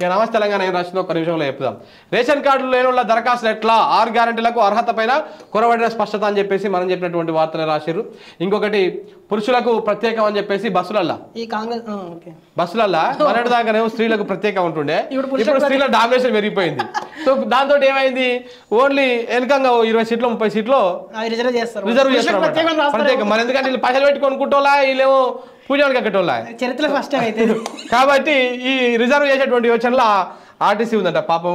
ఇక నమస్తే తెలంగాణ ఏం రాసిందో ఒక నిమిషంలో చెప్తాం. రేషన్ కార్డులు లేని వాళ్ళ దరఖాస్తులు ఎట్లా 6 గ్యారెంటీలకు అర్హత పైన కొరవడిన స్పష్టత అని చెప్పేసి మనం చెప్పినటువంటి వార్తలు రాశారు. ఇంకొకటి పురుషులకు ప్రత్యేకం అని చెప్పేసి బస్సులల్లా బస్సులల్లా మొన్నటి దాకానేమో స్త్రీలకు ప్రత్యేకం ఉంటుండే, ఇప్పుడు స్త్రీల డామినేషన్ పెరిగిపోయింది. సో దాంతో ఏమైంది, ఓన్లీ వెనకంగా 20 సీట్లు 30 సీట్లు రిజర్వ్ చేస్తారు ప్రత్యేకం. మరి ఎందుకంటే వీళ్ళు పైసలు పెట్టుకొనుకుంటోలా, వీళ్ళేమో పూజలు కట్టోళ్ళ చరిత్ర ఫస్ట్ అయితే. కాబట్టి ఈ రిజర్వ్ చేసేటువంటి యోచనలో ఆర్టీసీ ఉందంట. పాపం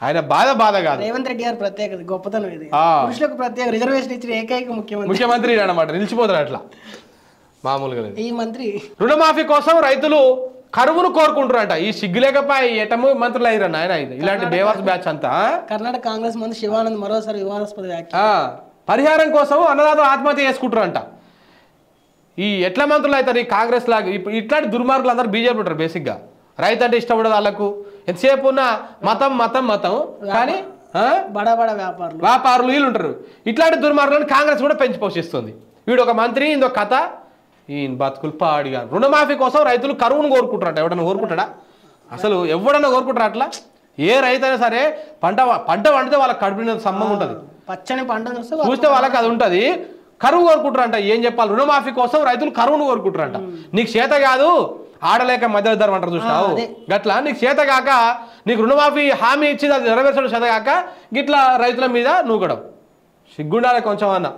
ఆయన బాధ కాదు, రేవంత్ రెడ్డి గారు ప్రత్యేకత గొప్పతనం ఇది. పురుషులకు ప్రత్యేక రిజర్వేషన్ ఇచ్చిన ఏకైక ముఖ్యమంత్రి అన్నమాట. నిలిచిపోతారు అట్లా మామూలుగా. ఈ మంత్రి రుణమాఫీ కోసం రైతులు కరువును కోరుకుంటారంట. ఈ సిగ్గులేకపోయి ఎటము మంత్రులు అయ్యారన్న ఆయన. ఇలాంటి బేవర్స్ బ్యాచ్ అంతా. కర్ణాటక కాంగ్రెస్ మంత్రి శివానంద్ మరోసారి వివాదాస్పద వ్యాఖ్య. పరిహారం కోసం అన్నదాతలు ఆత్మహత్య చేసుకుంటారంట. ఈ ఎట్లా మంత్రులు అవుతారు ఈ కాంగ్రెస్ లాగా? ఇప్పుడు ఇట్లాంటి దుర్మార్గులు అందరూ బీజేపీ ఉంటారు. బేసిక్గా రైతు అంటే ఇష్టం ఉండదు వాళ్ళకు. ఎంతసేపు ఉన్న మతం కానీ బడా వ్యాపారులు వీళ్ళు ఉంటారు. ఇట్లాంటి దుర్మార్గులను కాంగ్రెస్ కూడా పెంచి పోషిస్తుంది. వీడు ఒక మంత్రి, ఇందో కథ, ఈయన బతుకులు పాడిగా. రుణమాఫీ కోసం రైతులు కరువును కోరుకుంటారట. ఎవడన్నా కోరుకుంటాడా? అసలు ఎవడన్నా కోరుకుంటారా అట్లా? ఏ రైతు అయినా సరే పంట పండితే వాళ్ళకి కడుపున సంబంధం ఉంటుంది. పచ్చని పంట చూస్తే వాళ్ళకి అది ఉంటుంది. కరువు కోరుకుంటారంట. ఏం చెప్పాలి? రుణమాఫీ కోసం రైతులు కరువును కోరుకుంటారంట. నీకు చేత కాదు, ఆడలేక మధ్య ధర అంటారు చూసినావు గట్లా. నీకు చేత కాక, నీకు రుణమాఫీ హామీ ఇచ్చింది అది నెరవేర్చడం చేత కాక గిట్లా రైతుల మీద నూకడం. సిగ్గుండాలి కొంచెం అన్న.